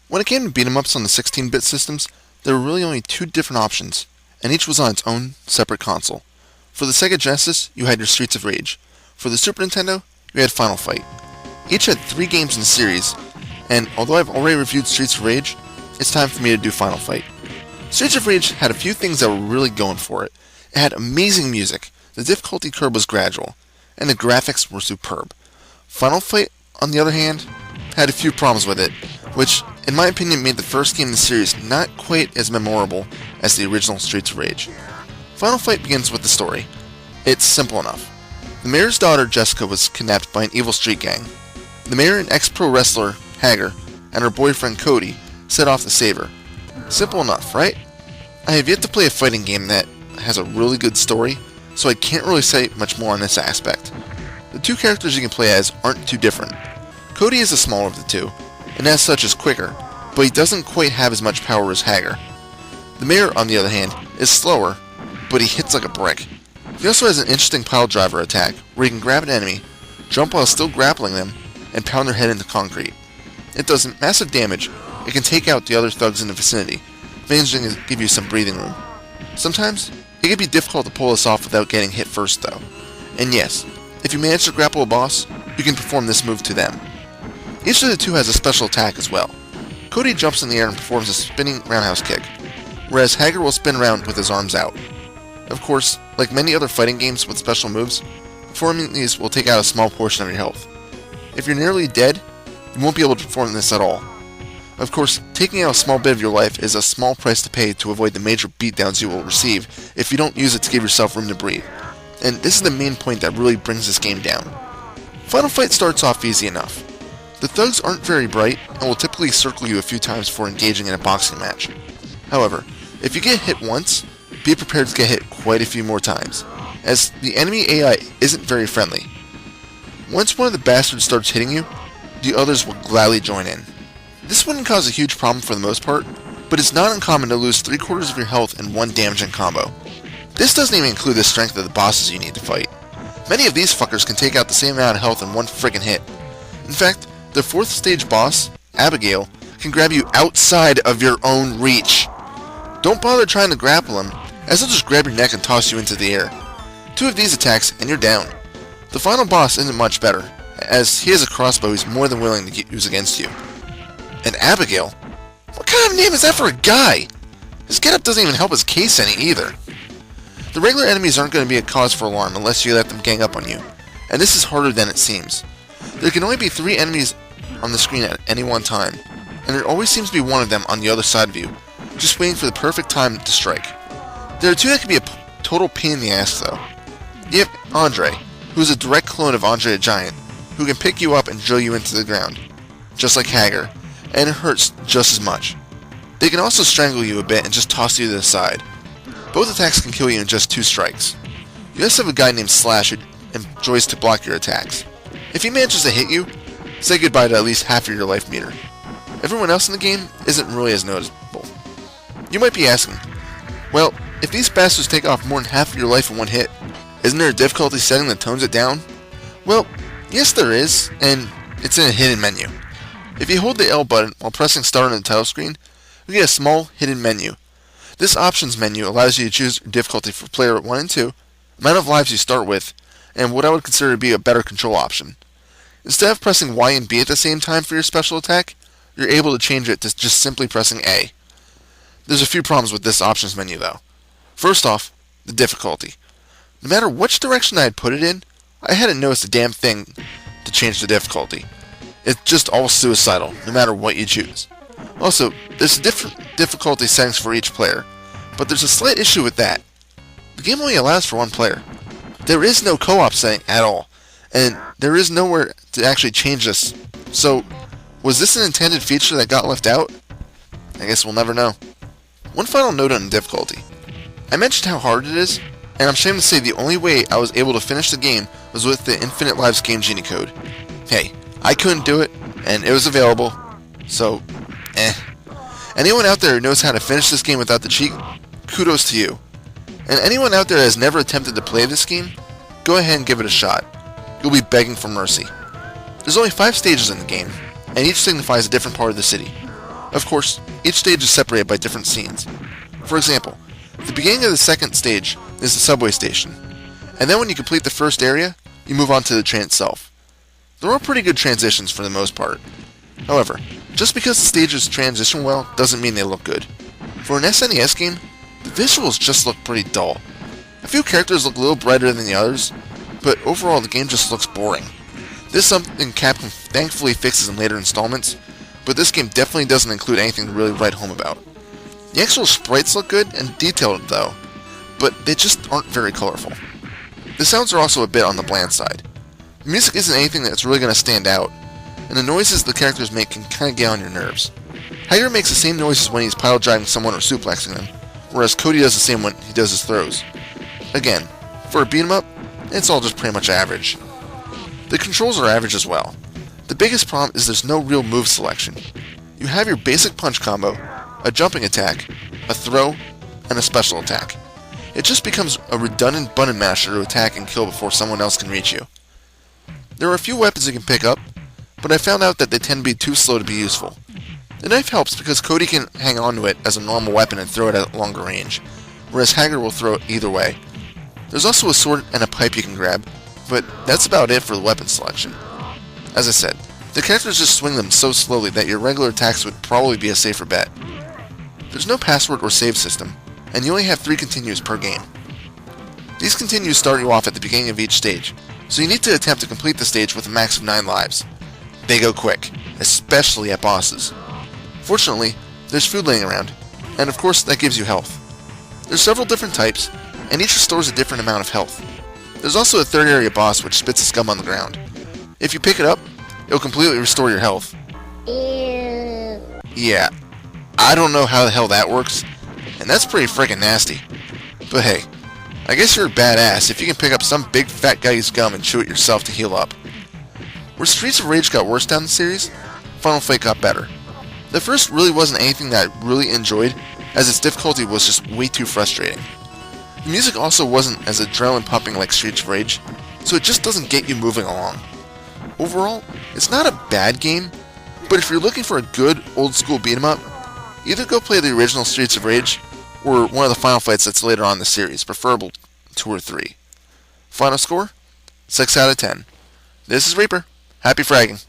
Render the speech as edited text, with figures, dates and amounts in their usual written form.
When it came to beat-em-ups on the 16-bit systems, there were really only two different options, and each was on its own separate console. For the Sega Genesis, you had your Streets of Rage. For the Super Nintendo, you had Final Fight. Each had 3 games in the series, and although I've already reviewed Streets of Rage, it's time for me to do Final Fight. Streets of Rage had a few things that were really going for it. It had amazing music, the difficulty curve was gradual, and the graphics were superb. Final Fight, on the other hand, had a few problems with it, which, in my opinion, made the first game in the series not quite as memorable as the original Streets of Rage. Final Fight begins with the story. It's simple enough. The mayor's daughter, Jessica, was kidnapped by an evil street gang. The mayor and ex-pro wrestler, Hager, and her boyfriend, Cody, set off to save her. Simple enough, right? I have yet to play a fighting game that has a really good story, so I can't really say much more on this aspect. The two characters you can play as aren't too different. Cody is the smaller of the two, and as such is quicker, but he doesn't quite have as much power as Hager. The mayor, on the other hand, is slower, but he hits like a brick. He also has an interesting pile driver attack, where he can grab an enemy, jump while still grappling them, and pound their head into concrete. It does massive damage. It can take out the other thugs in the vicinity, managing to give you some breathing room. Sometimes, it can be difficult to pull this off without getting hit first though. And yes, if you manage to grapple a boss, you can perform this move to them. Each of the two has a special attack as well. Cody jumps in the air and performs a spinning roundhouse kick, whereas Hager will spin around with his arms out. Of course, like many other fighting games with special moves, performing these will take out a small portion of your health. If you're nearly dead, you won't be able to perform this at all. Of course, taking out a small bit of your life is a small price to pay to avoid the major beatdowns you will receive if you don't use it to give yourself room to breathe. And this is the main point that really brings this game down. Final Fight starts off easy enough. The thugs aren't very bright and will typically circle you a few times before engaging in a boxing match. However, if you get hit once, be prepared to get hit quite a few more times, as the enemy AI isn't very friendly. Once one of the bastards starts hitting you, the others will gladly join in. This wouldn't cause a huge problem for the most part, but it's not uncommon to lose 3/4 of your health in one damaging combo. This doesn't even include the strength of the bosses you need to fight. Many of these fuckers can take out the same amount of health in one friggin' hit. In fact, the 4th stage boss, Abigail, can grab you outside of your own reach. Don't bother trying to grapple him, as he'll just grab your neck and toss you into the air. 2 of these attacks and you're down. The final boss isn't much better, as he has a crossbow he's more than willing to use against you. And Abigail? What kind of name is that for a guy? His getup doesn't even help his case any either. The regular enemies aren't going to be a cause for alarm unless you let them gang up on you, and this is harder than it seems. There can only be 3 enemies on the screen at any one time, and there always seems to be one of them on the other side of you, just waiting for the perfect time to strike. There are 2 that can be a total pain in the ass though. You have Andre, who is a direct clone of Andre the Giant, who can pick you up and drill you into the ground, just like Hager, and it hurts just as much. They can also strangle you a bit and just toss you to the side. Both attacks can kill you in just 2 strikes. You also have a guy named Slash who enjoys to block your attacks. If he manages to hit you, say goodbye to at least half of your life meter. Everyone else in the game isn't really as noticeable. You might be asking, well, if these bastards take off more than half of your life in one hit, isn't there a difficulty setting that tones it down? Well, yes there is, and it's in a hidden menu. If you hold the L button while pressing start on the title screen, you get a small hidden menu. This options menu allows you to choose difficulty for player 1 and 2, amount of lives you start with, and what I would consider to be a better control option. Instead of pressing Y and B at the same time for your special attack, you're able to change it to just simply pressing A. There's a few problems with this options menu though. First off, the difficulty. No matter which direction I had put it in, I hadn't noticed a damn thing to change the difficulty. It's just all suicidal, no matter what you choose. Also, there's different difficulty settings for each player, but there's a slight issue with that. The game only allows for 1 player. There is no co-op setting at all, and there is nowhere to actually change this. So, was this an intended feature that got left out? I guess we'll never know. One final note on difficulty. I mentioned how hard it is, and I'm ashamed to say the only way I was able to finish the game was with the Infinite Lives Game Genie code. Hey, I couldn't do it, and it was available, so, Anyone out there who knows how to finish this game without the cheat, kudos to you. And anyone out there that has never attempted to play this game, go ahead and give it a shot. You'll be begging for mercy. There's only 5 stages in the game, and each signifies a different part of the city. Of course, each stage is separated by different scenes. For example, the beginning of the second stage is the subway station, and then when you complete the first area, you move on to the train itself. They're all pretty good transitions for the most part. However, just because the stages transition well doesn't mean they look good. For an SNES game, the visuals just look pretty dull. A few characters look a little brighter than the others, but overall the game just looks boring. This is something Capcom thankfully fixes in later installments, but this game definitely doesn't include anything to really write home about. The actual sprites look good and detailed though, but they just aren't very colorful. The sounds are also a bit on the bland side. The music isn't anything that's really going to stand out, and the noises the characters make can kind of get on your nerves. Hager makes the same noises when he's pile driving someone or suplexing them, whereas Cody does the same when he does his throws. Again, for a beat 'em up, it's all just pretty much average. The controls are average as well. The biggest problem is there's no real move selection. You have your basic punch combo, a jumping attack, a throw, and a special attack. It just becomes a redundant button masher to attack and kill before someone else can reach you. There are a few weapons you can pick up, but I found out that they tend to be too slow to be useful. The knife helps because Cody can hang on to it as a normal weapon and throw it at longer range, whereas Hager will throw it either way. There's also a sword and a pipe you can grab, but that's about it for the weapon selection. As I said, the characters just swing them so slowly that your regular attacks would probably be a safer bet. There's no password or save system, and you only have 3 continues per game. These continues start you off at the beginning of each stage, so you need to attempt to complete the stage with a max of 9 lives. They go quick, especially at bosses. Fortunately, there's food laying around, and of course that gives you health. There's several different types, and each restores a different amount of health. There's also a third area boss which spits a scum on the ground. If you pick it up, it'll completely restore your health. Ew. Yeah, I don't know how the hell that works, and that's pretty friggin' nasty. But hey, I guess you're a badass if you can pick up some big fat guy's gum and chew it yourself to heal up. Where Streets of Rage got worse down the series, Final Fight got better. The first really wasn't anything that I really enjoyed, as its difficulty was just way too frustrating. The music also wasn't as adrenaline pumping like Streets of Rage, so it just doesn't get you moving along. Overall, it's not a bad game, but if you're looking for a good old school beat 'em up, either go play the original Streets of Rage, or one of the Final Fights that's later on in the series, preferable 2 or 3. Final score? 6 out of 10. This is Reaper. Happy fragging.